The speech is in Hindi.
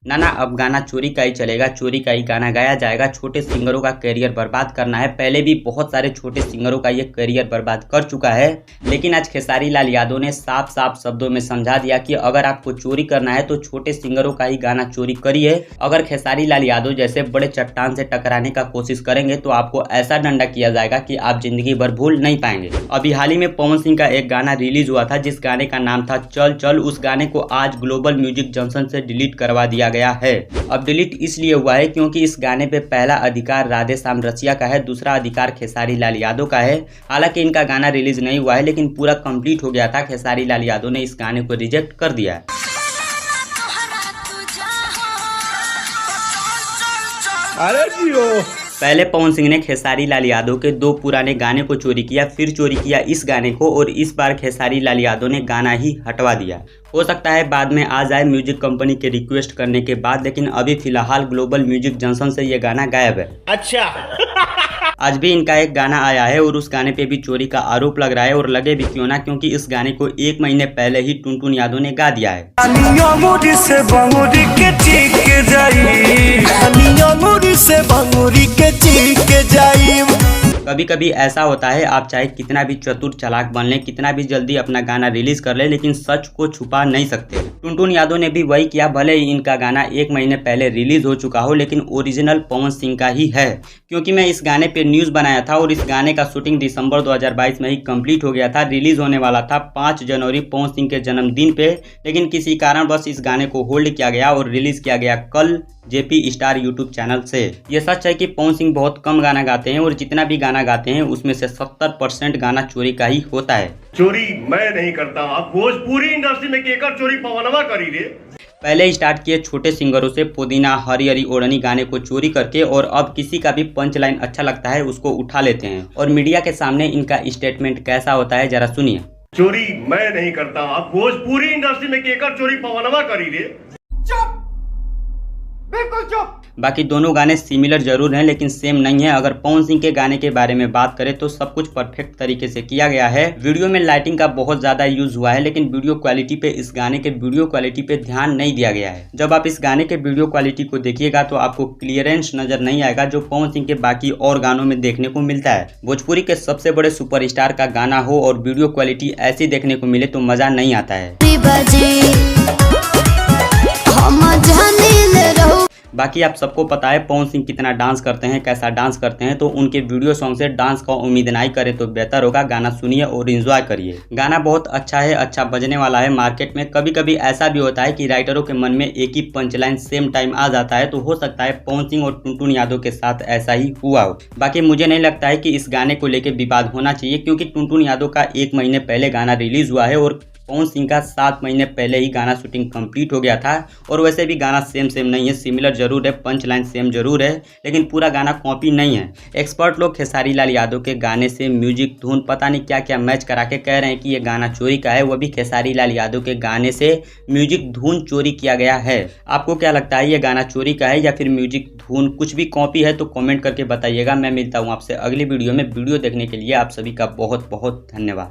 ना ना, अब गाना चोरी का ही चलेगा, चोरी का ही गाना गाया जाएगा। छोटे सिंगरों का करियर बर्बाद करना है। पहले भी बहुत सारे छोटे सिंगरों का ये करियर बर्बाद कर चुका है, लेकिन आज खेसारी लाल यादव ने साफ साफ शब्दों में समझा दिया कि अगर आपको चोरी करना है तो छोटे सिंगरों का ही गाना चोरी करिए। अगर खेसारी लाल यादव जैसे बड़े चट्टान से टकराने का कोशिश करेंगे तो आपको ऐसा डंडा किया जाएगा कि आप जिंदगी भर भूल नहीं पाएंगे। अभी हाल ही में पवन सिंह का एक गाना रिलीज हुआ था जिस गाने का नाम था चल चल। उस गाने को आज ग्लोबल म्यूजिक जंक्शन से डिलीट करवा दिया गया है। अब डिलीट इसलिए हुआ है क्योंकि इस गाने पे पहला अधिकार राधे श्याम रसिया का है, दूसरा अधिकार खेसारी लाल यादव का है। हालांकि इनका गाना रिलीज नहीं हुआ है लेकिन पूरा कंप्लीट हो गया था। खेसारी लाल यादव ने इस गाने को रिजेक्ट कर दिया है। पहले पवन सिंह ने खेसारी लाल यादव के 2 पुराने गाने को चोरी किया, फिर चोरी किया इस गाने को, और इस बार खेसारी लाल यादव ने गाना ही हटवा दिया। हो सकता है बाद में आ जाए म्यूजिक कंपनी के रिक्वेस्ट करने के बाद, लेकिन अभी फिलहाल ग्लोबल म्यूजिक जंक्शन से ये गाना गायब है। अच्छा। आज भी इनका एक गाना आया है और उस गाने पे भी चोरी का आरोप लग रहा है, और लगे भी क्यों ना, क्योंकि इस गाने को 1 महीने पहले ही टुनटुन यादव ने गा दिया है। कभी कभी ऐसा होता है, आप चाहे कितना भी चतुर चालाक बन लें, कितना भी जल्दी अपना गाना रिलीज कर ले, लेकिन सच को छुपा नहीं सकते। टुनटुन यादव ने भी वही किया। भले ही इनका गाना 1 महीने पहले रिलीज हो चुका हो, लेकिन ओरिजिनल पवन सिंह का ही है। क्योंकि मैं इस गाने पे न्यूज बनाया था और इस गाने का शूटिंग दिसंबर 2022 में ही कंप्लीट हो गया था। रिलीज होने वाला था 5 जनवरी पवन सिंह के जन्मदिन पे, लेकिन किसी कारण बस इस गाने को होल्ड किया गया और रिलीज किया गया कल जेपी स्टार यूट्यूब चैनल से। ये सच है कि पवन सिंह बहुत कम गाना गाते हैं और जितना भी गाना गाते हैं उसमें से 70% गाना चोरी का ही होता है। चोरी मैं नहीं करता, अब भोजपुरी इंडस्ट्री में केकर चोरी पवनवा करी रे। पहले स्टार्ट किए छोटे सिंगरों से पुदीना हरी हरी ओढ़नी गाने को चोरी करके, और अब किसी का भी पंच लाइन अच्छा लगता है उसको उठा लेते हैं। और मीडिया के सामने इनका स्टेटमेंट कैसा होता है जरा सुनिए। चोरी मैं नहीं करता, अब भोजपुरी इंडस्ट्री में केकर चोरी पवनवा करी रे। चुप, बिल्कुल चुप। बाकी दोनों गाने सिमिलर जरूर हैं लेकिन सेम नहीं है। अगर पवन सिंह के गाने के बारे में बात करें तो सब कुछ परफेक्ट तरीके से किया गया है। वीडियो में लाइटिंग का बहुत ज्यादा यूज हुआ है, लेकिन वीडियो क्वालिटी पे इस गाने के वीडियो क्वालिटी पे ध्यान नहीं दिया गया है। जब आप इस गाने के वीडियो क्वालिटी को देखिएगा तो आपको क्लियरेंस नजर नहीं आएगा जो पवन सिंह के बाकी और गानों में देखने को मिलता है। भोजपुरी के सबसे बड़े सुपरस्टार का गाना हो और वीडियो क्वालिटी ऐसी देखने को मिले तो मजा नहीं आता है। बाकी आप सबको पता है पवन सिंह कितना डांस करते हैं, कैसा डांस करते हैं, तो उनके वीडियो सॉन्ग से डांस का उम्मीद नहीं करे तो बेहतर होगा। गाना सुनिए और एंजॉय करिए। गाना बहुत अच्छा है, अच्छा बजने वाला है। मार्केट में कभी कभी ऐसा भी होता है कि राइटरों के मन में एक ही पंचलाइन सेम टाइम आ जाता है, तो हो सकता है पवन सिंह और टुनटुन यादव के साथ ऐसा ही हुआ हो। बाकी मुझे नहीं लगता है कि इस गाने को लेकर विवाद होना चाहिए, क्योंकि टुनटुन यादव का 1 महीने पहले गाना रिलीज हुआ है और पवन सिंह का 7 महीने पहले ही गाना शूटिंग कंप्लीट हो गया था। और वैसे भी गाना सेम नहीं है, सिमिलर जरूर है, पंच लाइन सेम जरूर है, लेकिन पूरा गाना कॉपी नहीं है। एक्सपर्ट लोग खेसारी लाल यादव के गाने से म्यूजिक धुन पता नहीं क्या क्या मैच करा के कह रहे हैं कि ये गाना चोरी का है। वो भी खेसारी लाल यादव के गाने से म्यूजिक धुन चोरी किया गया है। आपको क्या लगता है, ये गाना चोरी का है या फिर म्यूजिक धुन कुछ भी कॉपी है? तो कॉमेंट करके बताइएगा। मैं मिलता हूँ आपसे अगली वीडियो में। वीडियो देखने के लिए आप सभी का बहुत बहुत धन्यवाद।